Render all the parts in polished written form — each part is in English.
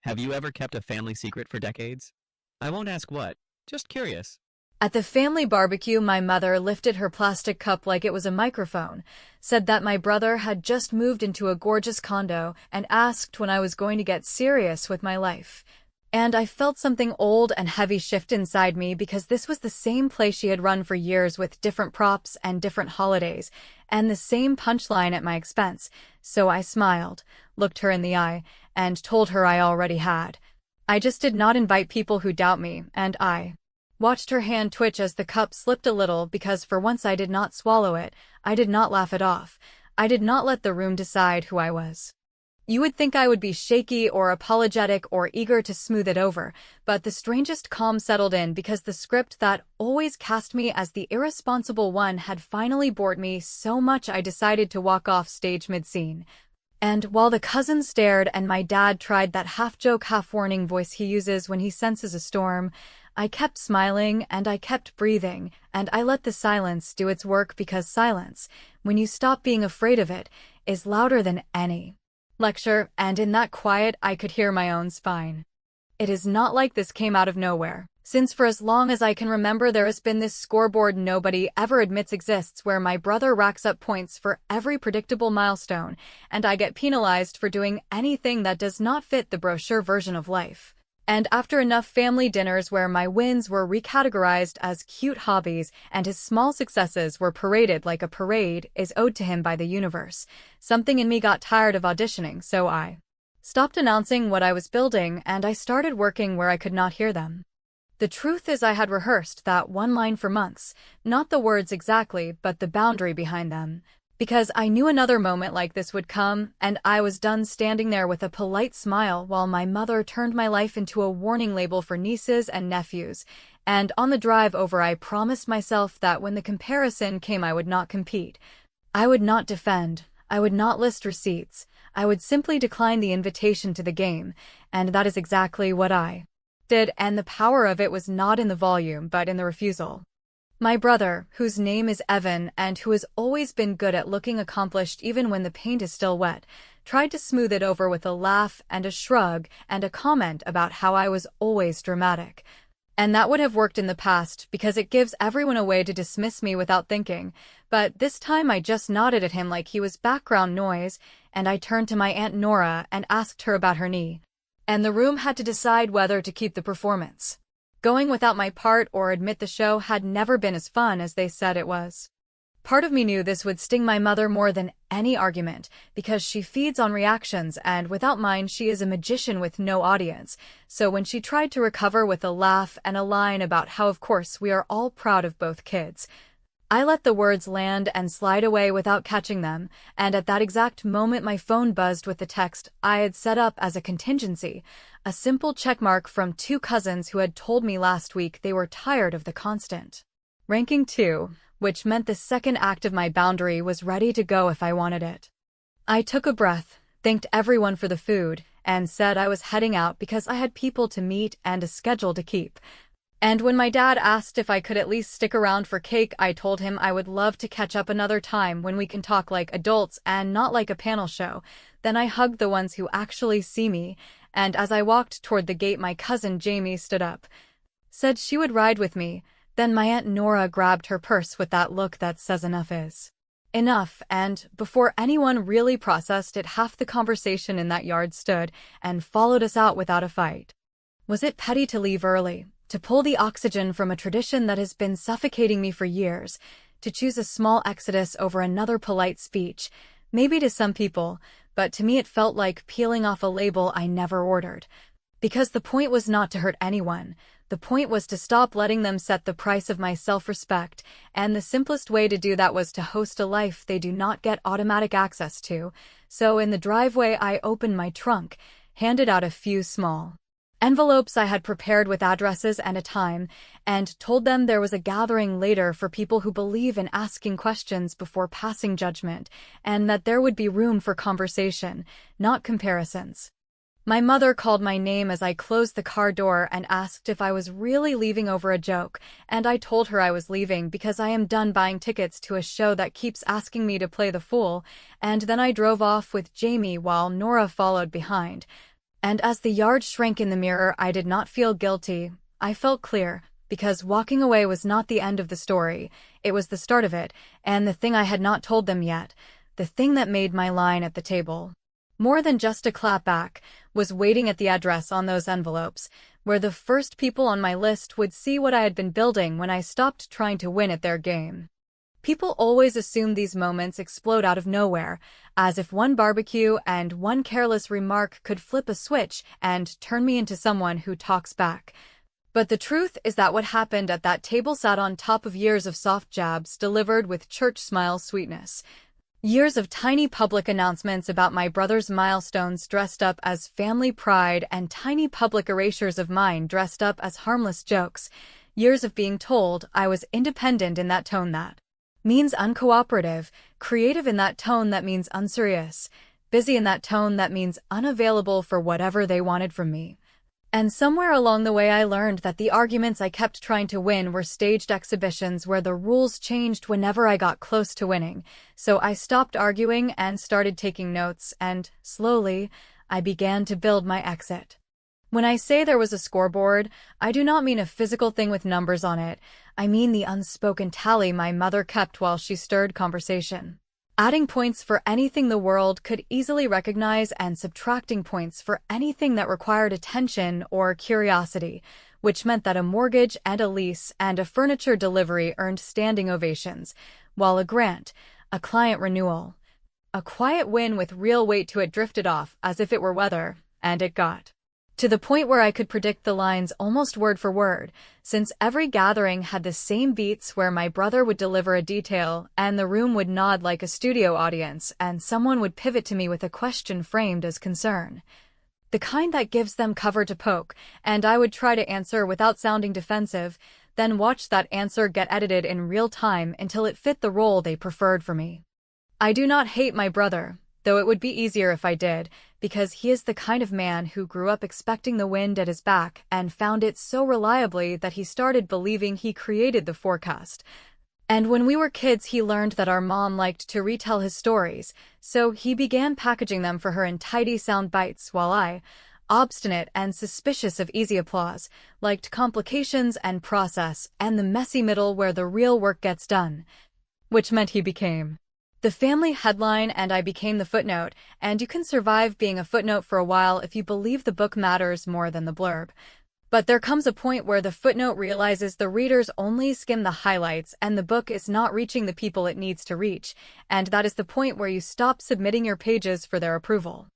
Have you ever kept a family secret for decades? I won't ask what, just curious. At the family barbecue, my mother lifted her plastic cup like it was a microphone, said that my brother had just moved into a gorgeous condo, and asked when I was going to get serious with my life. And I felt something old and heavy shift inside me because this was the same place she had run for years with different props and different holidays, and the same punchline at my expense. So I smiled, looked her in the eye, and told her I already had. I just did not invite people who doubt me, and I watched her hand twitch as the cup slipped a little because for once I did not swallow it. I did not laugh it off. I did not let the room decide who I was. You would think I would be shaky or apologetic or eager to smooth it over, but the strangest calm settled in because the script that always cast me as the irresponsible one had finally bored me so much I decided to walk off stage mid-scene. And while the cousins stared and my dad tried that half-joke, half-warning voice he uses when he senses a storm, I kept smiling and I kept breathing, and I let the silence do its work because silence, when you stop being afraid of it, is louder than any lecture, and in that quiet I could hear my own spine. It is not like this came out of nowhere, since for as long as I can remember there has been this scoreboard nobody ever admits exists where my brother racks up points for every predictable milestone, and I get penalized for doing anything that does not fit the brochure version of life. And after enough family dinners where my wins were recategorized as cute hobbies and his small successes were paraded like a parade is owed to him by the universe, something in me got tired of auditioning, so I stopped announcing what I was building and I started working where I could not hear them. The truth is I had rehearsed that one line for months, not the words exactly, but the boundary behind them. Because I knew another moment like this would come, and I was done standing there with a polite smile while my mother turned my life into a warning label for nieces and nephews. And on the drive over I promised myself that when the comparison came I would not compete. I would not defend. I would not list receipts. I would simply decline the invitation to the game, and that is exactly what I did, and the power of it was not in the volume but in the refusal. My brother, whose name is Evan and who has always been good at looking accomplished even when the paint is still wet, tried to smooth it over with a laugh and a shrug and a comment about how I was always dramatic. And that would have worked in the past because it gives everyone a way to dismiss me without thinking, but this time I just nodded at him like he was background noise, and I turned to my Aunt Nora and asked her about her knee. And the room had to decide whether to keep the performance going without my part or admit the show had never been as fun as they said it was. Part of me knew this would sting my mother more than any argument, because she feeds on reactions and without mine she is a magician with no audience, so when she tried to recover with a laugh and a line about how of course we are all proud of both kids, I let the words land and slide away without catching them, and at that exact moment my phone buzzed with the text I had set up as a contingency, a simple checkmark from two cousins who had told me last week they were tired of the constant ranking too, which meant the second act of my boundary was ready to go if I wanted it. I took a breath, thanked everyone for the food, and said I was heading out because I had people to meet and a schedule to keep. And when my dad asked if I could at least stick around for cake, I told him I would love to catch up another time when we can talk like adults and not like a panel show. Then I hugged the ones who actually see me, and as I walked toward the gate my cousin Jamie stood up, said she would ride with me. Then my Aunt Nora grabbed her purse with that look that says enough is enough, and before anyone really processed it half the conversation in that yard stood and followed us out without a fight. Was it petty to leave early? To pull the oxygen from a tradition that has been suffocating me for years, to choose a small exodus over another polite speech, maybe to some people, but to me it felt like peeling off a label I never ordered. Because the point was not to hurt anyone, the point was to stop letting them set the price of my self-respect, and the simplest way to do that was to host a life they do not get automatic access to. So in the driveway I opened my trunk, handed out a few small envelopes I had prepared with addresses and a time, and told them there was a gathering later for people who believe in asking questions before passing judgment, and that there would be room for conversation, not comparisons. My mother called my name as I closed the car door and asked if I was really leaving over a joke, and I told her I was leaving because I am done buying tickets to a show that keeps asking me to play the fool, and then I drove off with Jamie while Nora followed behind. And as the yard shrank in the mirror, I did not feel guilty. I felt clear, because walking away was not the end of the story. It was the start of it, and the thing I had not told them yet, the thing that made my line at the table, more than just a clapback, was waiting at the address on those envelopes, where the first people on my list would see what I had been building when I stopped trying to win at their game. People always assume these moments explode out of nowhere, as if one barbecue and one careless remark could flip a switch and turn me into someone who talks back. But the truth is that what happened at that table sat on top of years of soft jabs delivered with church smile sweetness. Years of tiny public announcements about my brother's milestones dressed up as family pride and tiny public erasures of mine dressed up as harmless jokes. Years of being told I was independent in that tone that means uncooperative, creative in that tone that means unserious, busy in that tone that means unavailable for whatever they wanted from me. And somewhere along the way I learned that the arguments I kept trying to win were staged exhibitions where the rules changed whenever I got close to winning. So I stopped arguing and started taking notes, and, slowly, I began to build my exit. When I say there was a scoreboard, I do not mean a physical thing with numbers on it. I mean the unspoken tally my mother kept while she stirred conversation, adding points for anything the world could easily recognize and subtracting points for anything that required attention or curiosity, which meant that a mortgage and a lease and a furniture delivery earned standing ovations, while a grant, a client renewal, a quiet win with real weight to it drifted off as if it were weather, and it got to the point where I could predict the lines almost word for word, since every gathering had the same beats where my brother would deliver a detail and the room would nod like a studio audience and someone would pivot to me with a question framed as concern. The kind that gives them cover to poke, and I would try to answer without sounding defensive, then watch that answer get edited in real time until it fit the role they preferred for me. I do not hate my brother, though it would be easier if I did, because he is the kind of man who grew up expecting the wind at his back and found it so reliably that he started believing he created the forecast. And when we were kids, he learned that our mom liked to retell his stories, so he began packaging them for her in tidy sound bites while I, obstinate and suspicious of easy applause, liked complications and process and the messy middle where the real work gets done, which meant he became the family headline and I became the footnote, and you can survive being a footnote for a while if you believe the book matters more than the blurb. But there comes a point where the footnote realizes the readers only skim the highlights and the book is not reaching the people it needs to reach, and that is the point where you stop submitting your pages for their approval.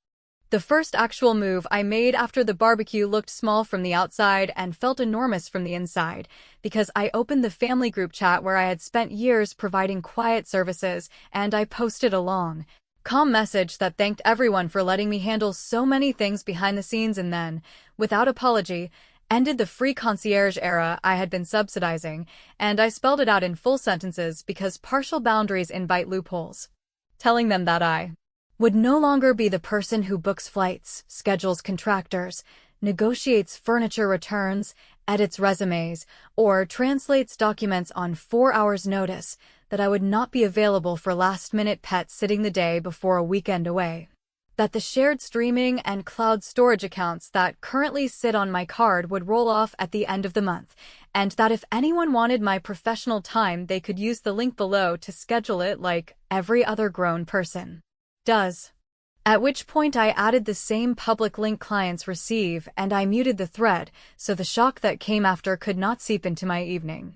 The first actual move I made after the barbecue looked small from the outside and felt enormous from the inside, because I opened the family group chat where I had spent years providing quiet services, and I posted a long, calm message that thanked everyone for letting me handle so many things behind the scenes and then, without apology, ended the free concierge era I had been subsidizing, and I spelled it out in full sentences because partial boundaries invite loopholes, telling them that I would no longer be the person who books flights, schedules contractors, negotiates furniture returns, edits resumes, or translates documents on 4 hours' notice, that I would not be available for last-minute pet sitting the day before a weekend away, that the shared streaming and cloud storage accounts that currently sit on my card would roll off at the end of the month, and that if anyone wanted my professional time they could use the link below to schedule it like every other grown person does. At which point I added the same public link clients receive and I muted the thread so the shock that came after could not seep into my evening.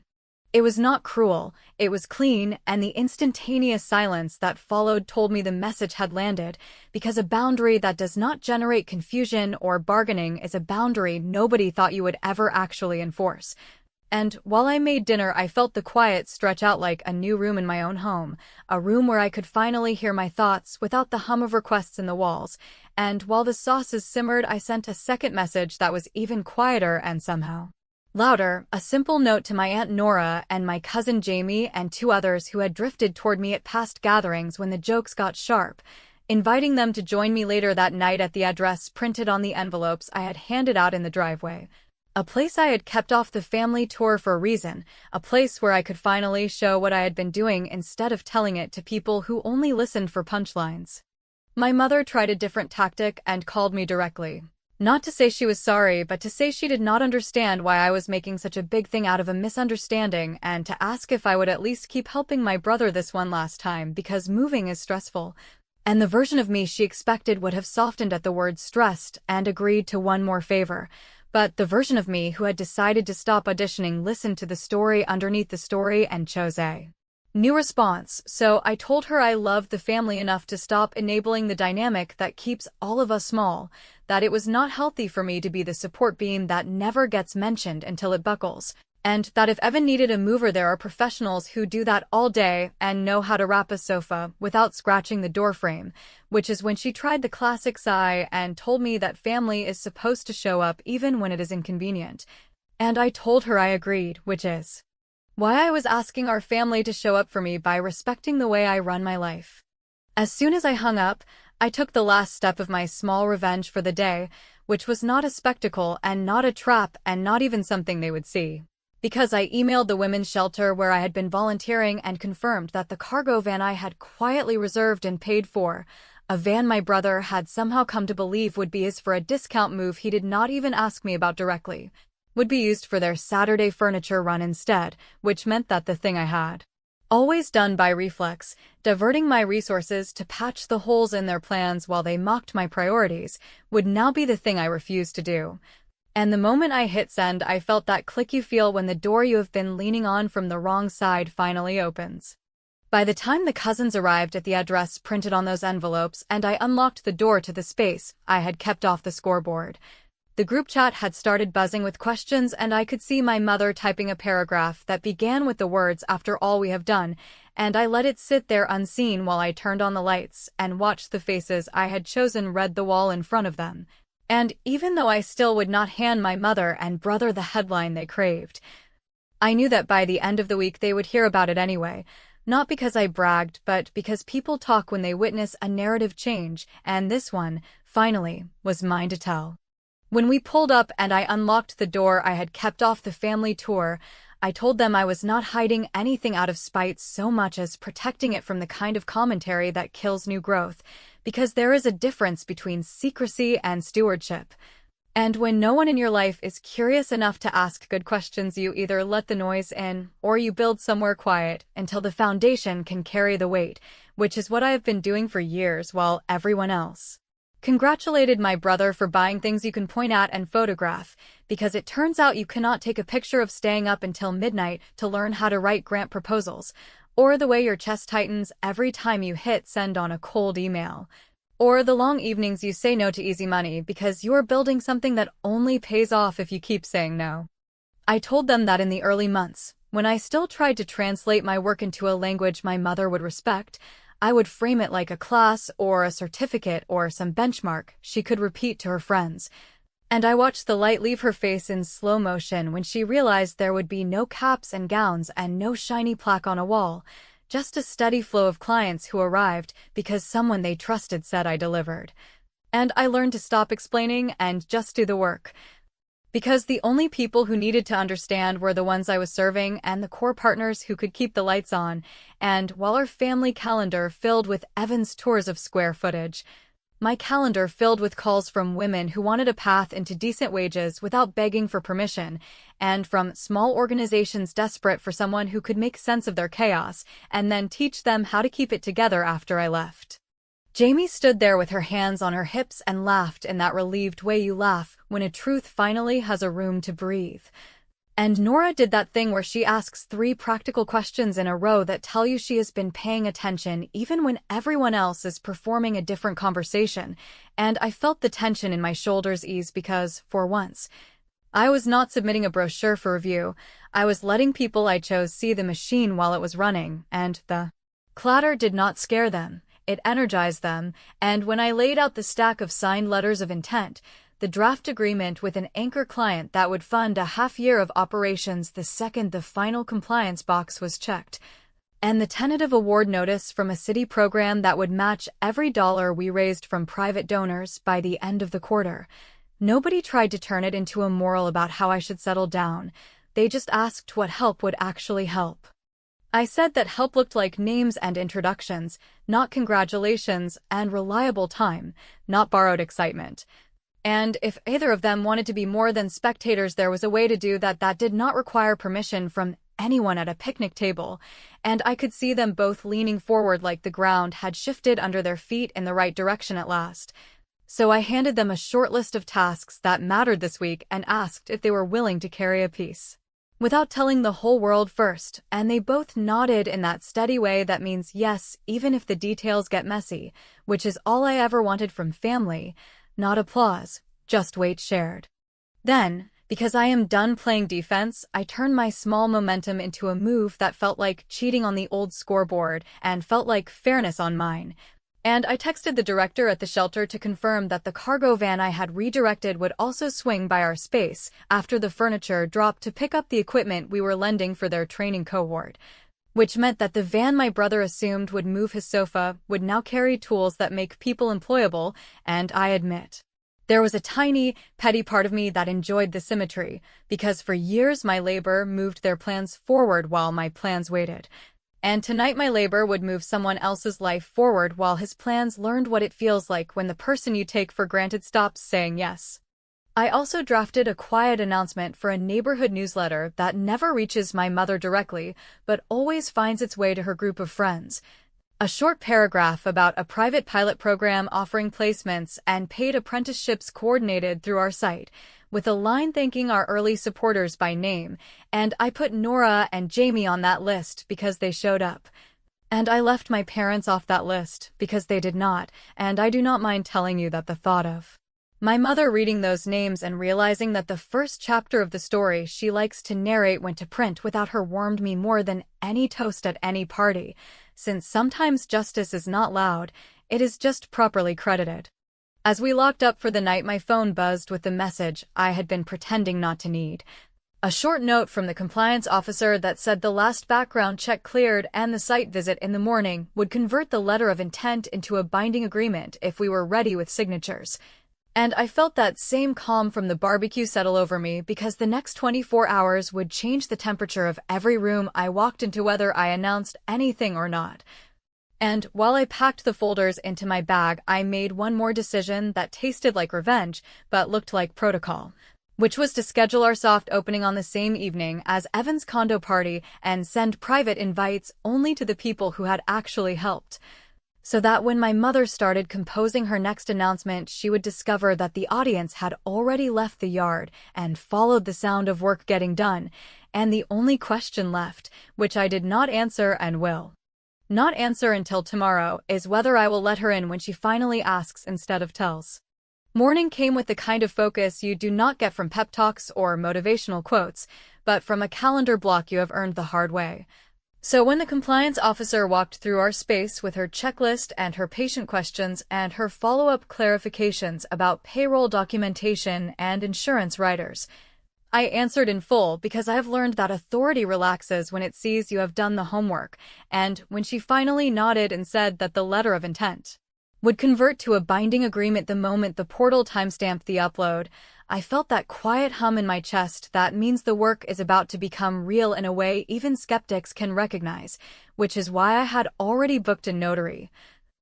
It was not cruel, it was clean, and the instantaneous silence that followed told me the message had landed, because a boundary that does not generate confusion or bargaining is a boundary nobody thought you would ever actually enforce. And while I made dinner, I felt the quiet stretch out like a new room in my own home, a room where I could finally hear my thoughts without the hum of requests in the walls. And while the sauces simmered, I sent a second message that was even quieter and somehow louder, a simple note to my Aunt Nora and my cousin Jamie and 2 others who had drifted toward me at past gatherings when the jokes got sharp, inviting them to join me later that night at the address printed on the envelopes I had handed out in the driveway. A place I had kept off the family tour for a reason, a place where I could finally show what I had been doing instead of telling it to people who only listened for punchlines. My mother tried a different tactic and called me directly. Not to say she was sorry, but to say she did not understand why I was making such a big thing out of a misunderstanding, and to ask if I would at least keep helping my brother this one last time because moving is stressful. And the version of me she expected would have softened at the word stressed and agreed to one more favor. But the version of me who had decided to stop auditioning listened to the story underneath the story and chose a new response. So I told her I loved the family enough to stop enabling the dynamic that keeps all of us small, that it was not healthy for me to be the support beam that never gets mentioned until it buckles, and that if Evan needed a mover, there are professionals who do that all day and know how to wrap a sofa without scratching the doorframe, which is when she tried the classic sigh and told me that family is supposed to show up even when it is inconvenient. And I told her I agreed, which is why I was asking our family to show up for me by respecting the way I run my life. As soon as I hung up, I took the last step of my small revenge for the day, which was not a spectacle and not a trap and not even something they would see. Because I emailed the women's shelter where I had been volunteering and confirmed that the cargo van I had quietly reserved and paid for, a van my brother had somehow come to believe would be his for a discount move he did not even ask me about directly, would be used for their Saturday furniture run instead, which meant that the thing I had always done by reflex, diverting my resources to patch the holes in their plans while they mocked my priorities, would now be the thing I refused to do. And the moment I hit send, I felt that click you feel when the door you have been leaning on from the wrong side finally opens. By the time the cousins arrived at the address printed on those envelopes and I unlocked the door to the space I had kept off the scoreboard, the group chat had started buzzing with questions, and I could see my mother typing a paragraph that began with the words "after all we have done," and I let it sit there unseen while I turned on the lights and watched the faces I had chosen read the wall in front of them. And even though I still would not hand my mother and brother the headline they craved, I knew that by the end of the week they would hear about it anyway, not because I bragged, but because people talk when they witness a narrative change, and this one, finally, was mine to tell. When we pulled up and I unlocked the door I had kept off the family tour, I told them I was not hiding anything out of spite so much as protecting it from the kind of commentary that kills new growth, because there is a difference between secrecy and stewardship. And when no one in your life is curious enough to ask good questions, you either let the noise in, or you build somewhere quiet until the foundation can carry the weight, which is what I have been doing for years while everyone else congratulated my brother for buying things you can point at and photograph, because it turns out you cannot take a picture of staying up until midnight to learn how to write grant proposals, or the way your chest tightens every time you hit send on a cold email, or the long evenings you say no to easy money because you are building something that only pays off if you keep saying no. I told them that in the early months, when I still tried to translate my work into a language my mother would respect, I would frame it like a class or a certificate or some benchmark she could repeat to her friends. And I watched the light leave her face in slow motion when she realized there would be no caps and gowns and no shiny plaque on a wall, just a steady flow of clients who arrived because someone they trusted said I delivered. And I learned to stop explaining and just do the work. Because the only people who needed to understand were the ones I was serving and the core partners who could keep the lights on, and while our family calendar filled with Evan's tours of square footage, my calendar filled with calls from women who wanted a path into decent wages without begging for permission, and from small organizations desperate for someone who could make sense of their chaos and then teach them how to keep it together after I left. Jamie stood there with her hands on her hips and laughed in that relieved way you laugh when a truth finally has a room to breathe. And Nora did that thing where she asks 3 practical questions in a row that tell you she has been paying attention even when everyone else is performing a different conversation, and I felt the tension in my shoulders ease because, for once, I was not submitting a brochure for review. I was letting people I chose see the machine while it was running, and the clatter did not scare them. It energized them, and when I laid out the stack of signed letters of intent, the draft agreement with an anchor client that would fund a half-year of operations the second the final compliance box was checked, and the tentative award notice from a city program that would match every dollar we raised from private donors by the end of the quarter, nobody tried to turn it into a moral about how I should settle down. They just asked what help would actually help. I said that help looked like names and introductions, not congratulations, and reliable time, not borrowed excitement. And if either of them wanted to be more than spectators, there was a way to do that that did not require permission from anyone at a picnic table, and I could see them both leaning forward like the ground had shifted under their feet in the right direction at last. So I handed them a short list of tasks that mattered this week and asked if they were willing to carry a piece. Without telling the whole world first, and they both nodded in that steady way that means yes, even if the details get messy, which is all I ever wanted from family. Not applause, just weight shared. Then, because I am done playing defense, I turned my small momentum into a move that felt like cheating on the old scoreboard and felt like fairness on mine. And I texted the director at the shelter to confirm that the cargo van I had redirected would also swing by our space after the furniture dropped to pick up the equipment we were lending for their training cohort, which meant that the van my brother assumed would move his sofa would now carry tools that make people employable, and I admit, there was a tiny, petty part of me that enjoyed the symmetry, because for years my labor moved their plans forward while my plans waited. And tonight my labor would move someone else's life forward while his plans learned what it feels like when the person you take for granted stops saying yes. I also drafted a quiet announcement for a neighborhood newsletter that never reaches my mother directly, but always finds its way to her group of friends. A short paragraph about a private pilot program offering placements and paid apprenticeships coordinated through our site, with a line thanking our early supporters by name, and I put Nora and Jamie on that list because they showed up. And I left my parents off that list because they did not, and I do not mind telling you that the thought of my mother reading those names and realizing that the first chapter of the story she likes to narrate went to print without her warmed me more than any toast at any party, since sometimes justice is not loud, it is just properly credited. As we locked up for the night, my phone buzzed with the message I had been pretending not to need. A short note from the compliance officer that said the last background check cleared and the site visit in the morning would convert the letter of intent into a binding agreement if we were ready with signatures. And I felt that same calm from the barbecue settle over me because the next 24 hours would change the temperature of every room I walked into, whether I announced anything or not. And while I packed the folders into my bag, I made one more decision that tasted like revenge but looked like protocol, which was to schedule our soft opening on the same evening as Evan's condo party and send private invites only to the people who had actually helped, so that when my mother started composing her next announcement, she would discover that the audience had already left the yard and followed the sound of work getting done, and the only question left, which I did not answer and will not answer until tomorrow, is whether I will let her in when she finally asks instead of tells. Morning came with the kind of focus you do not get from pep talks or motivational quotes, but from a calendar block you have earned the hard way. So when the compliance officer walked through our space with her checklist and her patient questions and her follow-up clarifications about payroll documentation and insurance riders, I answered in full because I have learned that authority relaxes when it sees you have done the homework, and when she finally nodded and said that the letter of intent would convert to a binding agreement the moment the portal timestamped the upload, I felt that quiet hum in my chest that means the work is about to become real in a way even skeptics can recognize, which is why I had already booked a notary,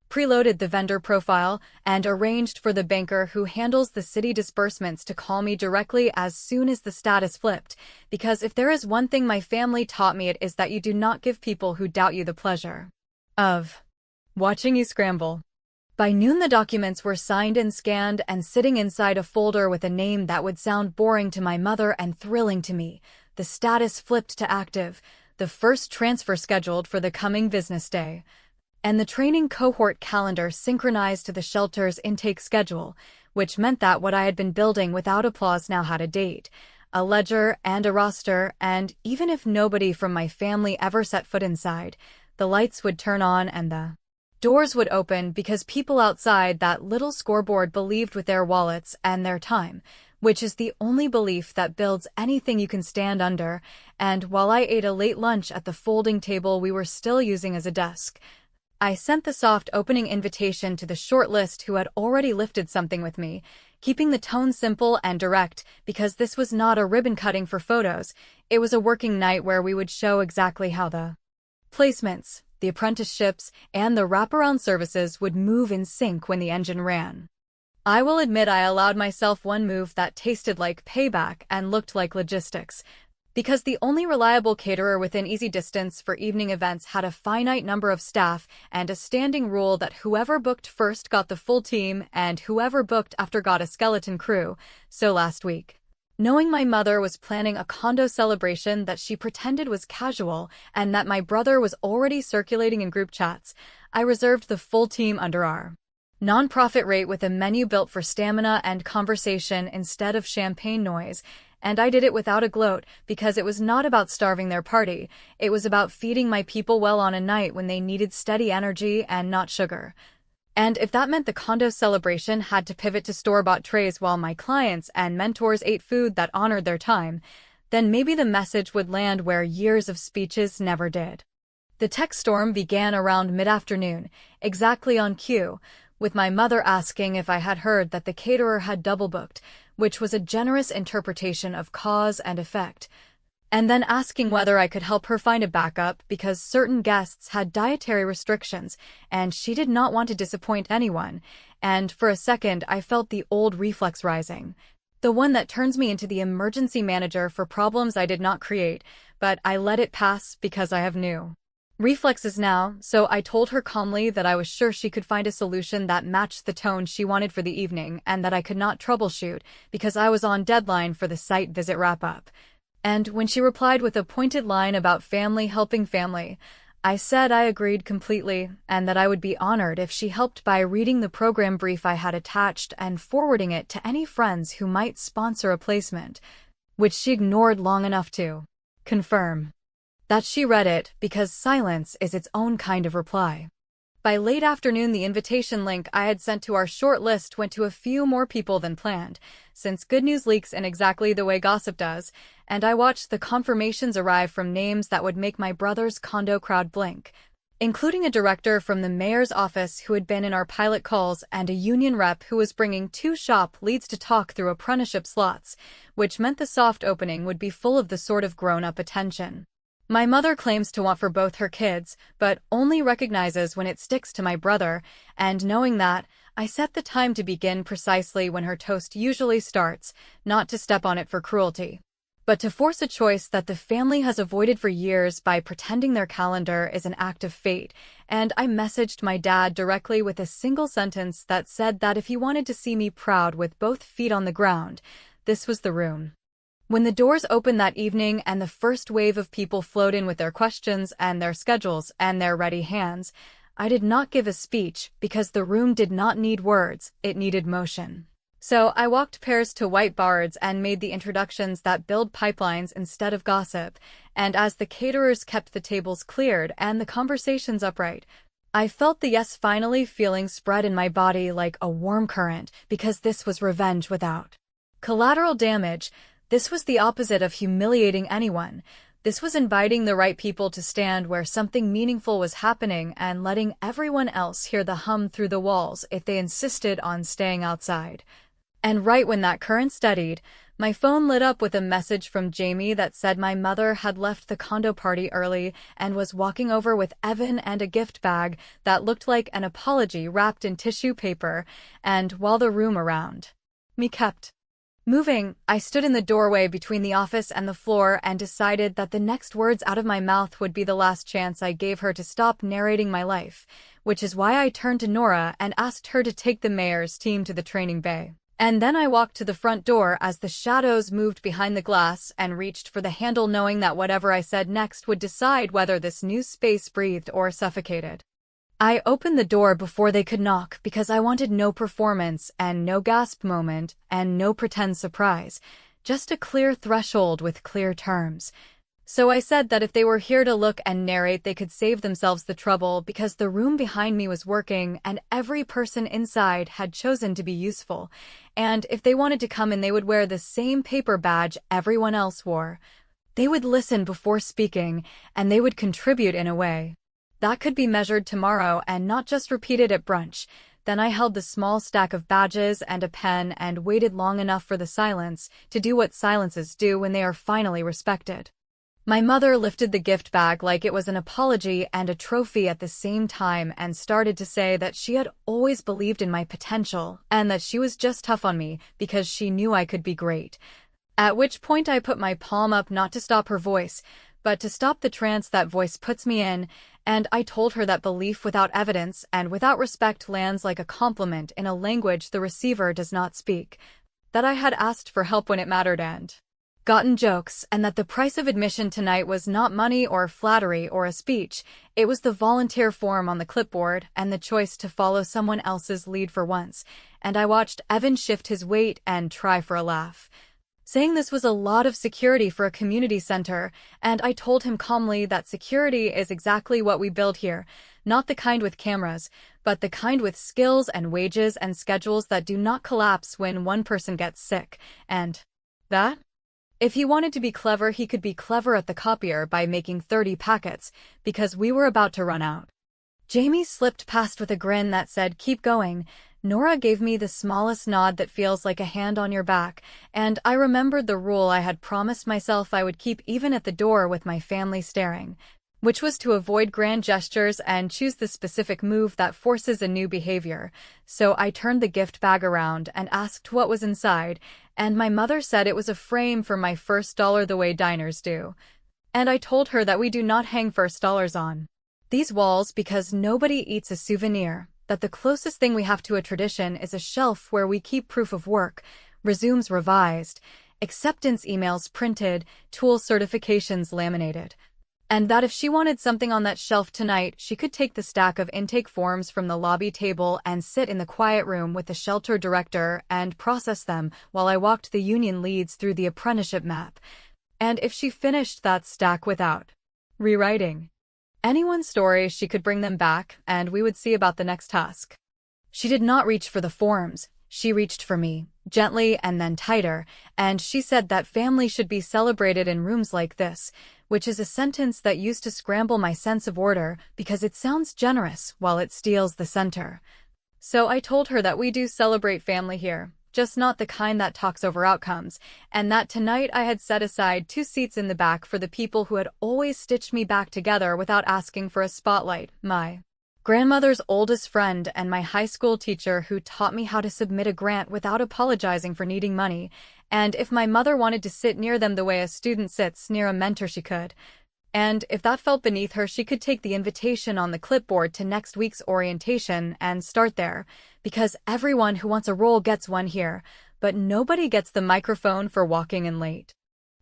preloaded the vendor profile, and arranged for the banker who handles the city disbursements to call me directly as soon as the status flipped, because if there is one thing my family taught me, it is that you do not give people who doubt you the pleasure of watching you scramble. By noon the documents were signed and scanned and sitting inside a folder with a name that would sound boring to my mother and thrilling to me. The status flipped to active, the first transfer scheduled for the coming business day, and the training cohort calendar synchronized to the shelter's intake schedule, which meant that what I had been building without applause now had a date, a ledger, and a roster, and even if nobody from my family ever set foot inside, the lights would turn on and the doors would open because people outside that little scoreboard believed with their wallets and their time, which is the only belief that builds anything you can stand under. And while I ate a late lunch at the folding table we were still using as a desk, I sent the soft opening invitation to the short list who had already lifted something with me, keeping the tone simple and direct because this was not a ribbon cutting for photos. It was a working night where we would show exactly how the placements, the apprenticeships, and the wraparound services would move in sync when the engine ran. I will admit I allowed myself one move that tasted like payback and looked like logistics. Because the only reliable caterer within easy distance for evening events had a finite number of staff and a standing rule that whoever booked first got the full team and whoever booked after got a skeleton crew. So last week, knowing my mother was planning a condo celebration that she pretended was casual and that my brother was already circulating in group chats, I reserved the full team under our nonprofit rate with a menu built for stamina and conversation instead of champagne noise, and I did it without a gloat because it was not about starving their party, it was about feeding my people well on a night when they needed steady energy and not sugar. And if that meant the condo celebration had to pivot to store-bought trays while my clients and mentors ate food that honored their time, then maybe the message would land where years of speeches never did. The text storm began around mid-afternoon, exactly on cue, with my mother asking if I had heard that the caterer had double-booked, which was a generous interpretation of cause and effect, and then asking whether I could help her find a backup because certain guests had dietary restrictions, and she did not want to disappoint anyone, and for a second I felt the old reflex rising. The one that turns me into the emergency manager for problems I did not create, but I let it pass because I have new reflexes now, so I told her calmly that I was sure she could find a solution that matched the tone she wanted for the evening and that I could not troubleshoot because I was on deadline for the site visit wrap-up. And when she replied with a pointed line about family helping family, I said I agreed completely and that I would be honored if she helped by reading the program brief I had attached and forwarding it to any friends who might sponsor a placement, which she ignored long enough to confirm that she read it because silence is its own kind of reply. By late afternoon, the invitation link I had sent to our short list went to a few more people than planned, since good news leaks in exactly the way gossip does, and I watched the confirmations arrive from names that would make my brother's condo crowd blink, including a director from the mayor's office who had been in our pilot calls and a union rep who was bringing 2 shop leads to talk through apprenticeship slots, which meant the soft opening would be full of the sort of grown-up attention my mother claims to want for both her kids, but only recognizes when it sticks to my brother, and knowing that, I set the time to begin precisely when her toast usually starts, not to step on it for cruelty, but to force a choice that the family has avoided for years by pretending their calendar is an act of fate, and I messaged my dad directly with a single sentence that said that if he wanted to see me proud with both feet on the ground, this was the room. When the doors opened that evening and the first wave of people flowed in with their questions and their schedules and their ready hands, I did not give a speech because the room did not need words, it needed motion. So I walked pairs to whiteboards and made the introductions that build pipelines instead of gossip, and as the caterers kept the tables cleared and the conversations upright, I felt the yes finally feeling spread in my body like a warm current because this was revenge without collateral damage. This was the opposite of humiliating anyone. This was inviting the right people to stand where something meaningful was happening and letting everyone else hear the hum through the walls if they insisted on staying outside. And right when that current steadied, my phone lit up with a message from Jamie that said my mother had left the condo party early and was walking over with Evan and a gift bag that looked like an apology wrapped in tissue paper, and while the room around me kept moving, I stood in the doorway between the office and the floor and decided that the next words out of my mouth would be the last chance I gave her to stop narrating my life, which is why I turned to Nora and asked her to take the mayor's team to the training bay. And then I walked to the front door as the shadows moved behind the glass and reached for the handle knowing that whatever I said next would decide whether this new space breathed or suffocated. I opened the door before they could knock because I wanted no performance and no gasp moment and no pretend surprise, just a clear threshold with clear terms. So I said that if they were here to look and narrate, they could save themselves the trouble because the room behind me was working and every person inside had chosen to be useful. And if they wanted to come in, they would wear the same paper badge everyone else wore. They would listen before speaking, and they would contribute in a way that could be measured tomorrow and not just repeated at brunch. Then I held the small stack of badges and a pen and waited long enough for the silence to do what silences do when they are finally respected. My mother lifted the gift bag like it was an apology and a trophy at the same time and started to say that she had always believed in my potential and that she was just tough on me because she knew I could be great. At which point I put my palm up not to stop her voice, but to stop the trance that voice puts me in, and I told her that belief without evidence and without respect lands like a compliment in a language the receiver does not speak, that I had asked for help when it mattered and gotten jokes, and that the price of admission tonight was not money or flattery or a speech, it was the volunteer form on the clipboard and the choice to follow someone else's lead for once, and I watched Evan shift his weight and try for a laugh. Saying this was a lot of security for a community center, and I told him calmly that security is exactly what we build here, not the kind with cameras, but the kind with skills and wages and schedules that do not collapse when one person gets sick, and that? If he wanted to be clever, he could be clever at the copier by making 30 packets, because we were about to run out. Jamie slipped past with a grin that said, "Keep going." Nora gave me the smallest nod that feels like a hand on your back, and I remembered the rule I had promised myself I would keep even at the door with my family staring, which was to avoid grand gestures and choose the specific move that forces a new behavior. So I turned the gift bag around and asked what was inside, and my mother said it was a frame for my first dollar the way diners do. And I told her that we do not hang first dollars on these walls because nobody eats a souvenir, that the closest thing we have to a tradition is a shelf where we keep proof of work, resumes revised, acceptance emails printed, tool certifications laminated. And that if she wanted something on that shelf tonight, she could take the stack of intake forms from the lobby table and sit in the quiet room with the shelter director and process them while I walked the union leads through the apprenticeship map. And if she finished that stack without rewriting anyone's story, she could bring them back, and we would see about the next task. She did not reach for the forms. She reached for me, gently and then tighter, and she said that family should be celebrated in rooms like this, which is a sentence that used to scramble my sense of order because it sounds generous while it steals the center. So I told her that we do celebrate family here, just not the kind that talks over outcomes, and that tonight I had set aside 2 seats in the back for the people who had always stitched me back together without asking for a spotlight, my grandmother's oldest friend and my high school teacher who taught me how to submit a grant without apologizing for needing money, and if my mother wanted to sit near them the way a student sits near a mentor, she could. And if that felt beneath her, she could take the invitation on the clipboard to next week's orientation and start there, because everyone who wants a role gets one here, but nobody gets the microphone for walking in late.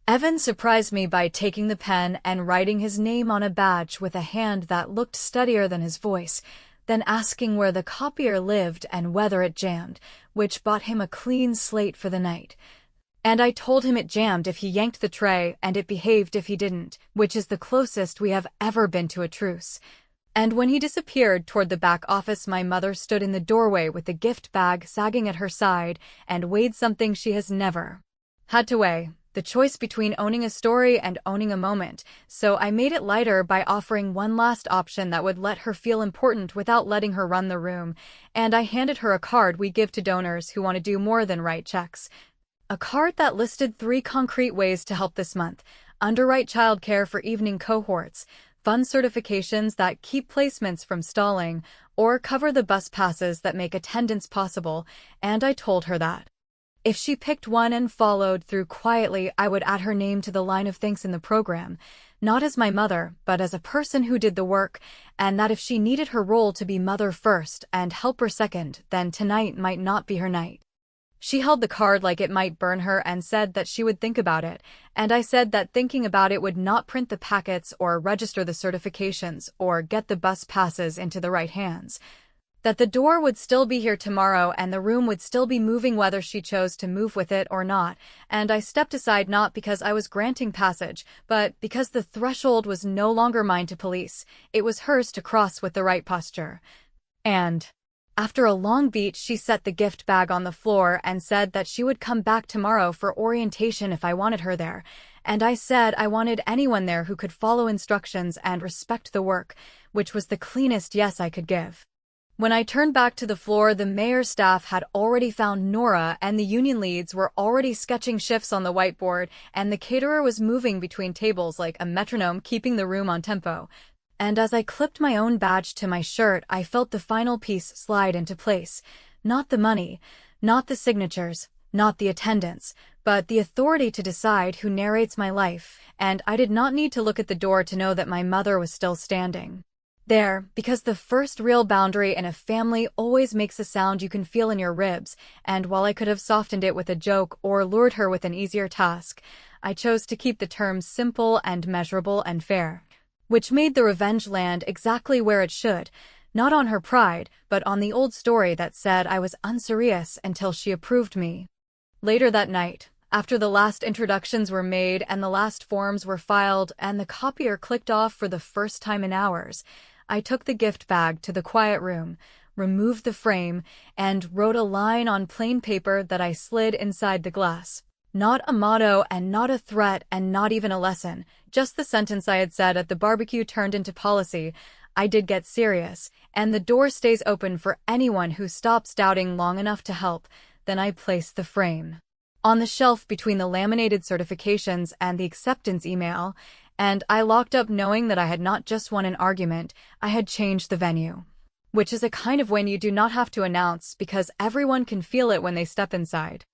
Evan surprised me by taking the pen and writing his name on a badge with a hand that looked steadier than his voice, then asking where the copier lived and whether it jammed, which bought him a clean slate for the night. And I told him it jammed if he yanked the tray and it behaved if he didn't, which is the closest we have ever been to a truce. And when he disappeared toward the back office, my mother stood in the doorway with the gift bag sagging at her side and weighed something she has never had to weigh, the choice between owning a story and owning a moment. So I made it lighter by offering one last option that would let her feel important without letting her run the room, and I handed her a card we give to donors who want to do more than write checks. A card that listed 3 concrete ways to help this month: underwrite childcare for evening cohorts, fund certifications that keep placements from stalling, or cover the bus passes that make attendance possible, and I told her that if she picked one and followed through quietly, I would add her name to the line of thanks in the program, not as my mother, but as a person who did the work, and that if she needed her role to be mother first and helper second, then tonight might not be her night. She held the card like it might burn her and said that she would think about it, and I said that thinking about it would not print the packets or register the certifications or get the bus passes into the right hands. That the door would still be here tomorrow and the room would still be moving whether she chose to move with it or not, and I stepped aside not because I was granting passage, but because the threshold was no longer mine to police. It was hers to cross with the right posture. And after a long beat, she set the gift bag on the floor and said that she would come back tomorrow for orientation if I wanted her there, and I said I wanted anyone there who could follow instructions and respect the work, which was the cleanest yes I could give. When I turned back to the floor, the mayor's staff had already found Nora, and the union leads were already sketching shifts on the whiteboard, and the caterer was moving between tables like a metronome, keeping the room on tempo. And as I clipped my own badge to my shirt, I felt the final piece slide into place. Not the money, not the signatures, not the attendance, but the authority to decide who narrates my life, and I did not need to look at the door to know that my mother was still standing there, because the first real boundary in a family always makes a sound you can feel in your ribs, and while I could have softened it with a joke or lured her with an easier task, I chose to keep the terms simple and measurable and fair, which made the revenge land exactly where it should, not on her pride, but on the old story that said I was unserious until she approved me. Later that night, after the last introductions were made and the last forms were filed and the copier clicked off for the first time in hours, I took the gift bag to the quiet room, removed the frame, and wrote a line on plain paper that I slid inside the glass. Not a motto and not a threat and not even a lesson, just the sentence I had said at the barbecue turned into policy. I did get serious, and the door stays open for anyone who stops doubting long enough to help. Then I placed the frame on the shelf between the laminated certifications and the acceptance email, and I locked up knowing that I had not just won an argument, I had changed the venue. Which is a kind of win you do not have to announce because everyone can feel it when they step inside.